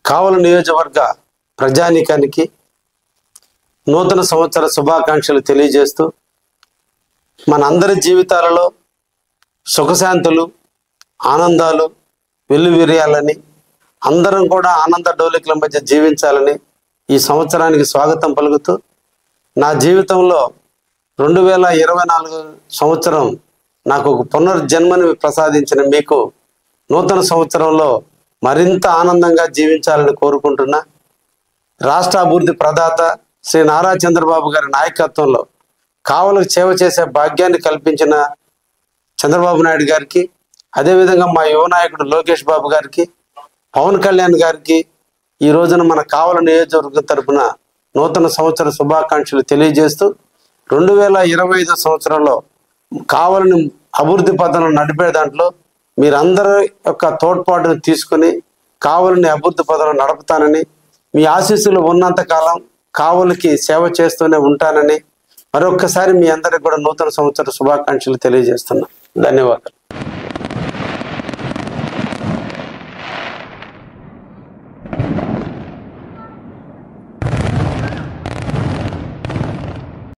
కావలి నియోజకవర్గ ప్రజానీకానికి నూతన సంవత్సర శుభాకాంక్షలు తెలియజేస్తూ మనందరి జీవితాలలో సుఖశాంతులు ఆనందాలు వెల్లువిరియాలని అందరం కూడా ఆనంద డోలికల మధ్య జీవించాలని ఈ సంవత్సరానికి స్వాగతం పలుకుతూ నా జీవితంలో 2024 సంవత్సరం నాకు ఒక పునర్జన్మని ప్రసాదించిన మీకు నూతన సంవత్సరంలో మరింత ఆనందంగా జీవించాలని కోరుకుంటున్నా. రాష్ట్ర అభివృద్ధి ప్రదాత శ్రీ నారా చంద్రబాబు గారి నాయకత్వంలో కావలికి సేవ చేసే భాగ్యాన్ని కల్పించిన చంద్రబాబు నాయుడు గారికి, అదేవిధంగా మా యువ నాయకుడు లోకేష్ బాబు గారికి, పవన్ కళ్యాణ్ గారికి ఈ రోజున మన కావలి నియోజకవర్గం తరపున నూతన సంవత్సర శుభాకాంక్షలు తెలియజేస్తూ 2025 సంవత్సరంలో కావలిని అభివృద్ధి పథంలో నడిపే దాంట్లో మీరందరి యొక్క తోడ్పాటును తీసుకుని కావలిని అభివృద్ధి పథంలో నడుపుతానని, మీ ఆశీస్సులు ఉన్నంత కాలం కావలికి సేవ చేస్తూనే ఉంటానని మరొక్కసారి మీ అందరికి కూడా నూతన సంవత్సర శుభాకాంక్షలు తెలియజేస్తున్నా. ధన్యవాదాలు.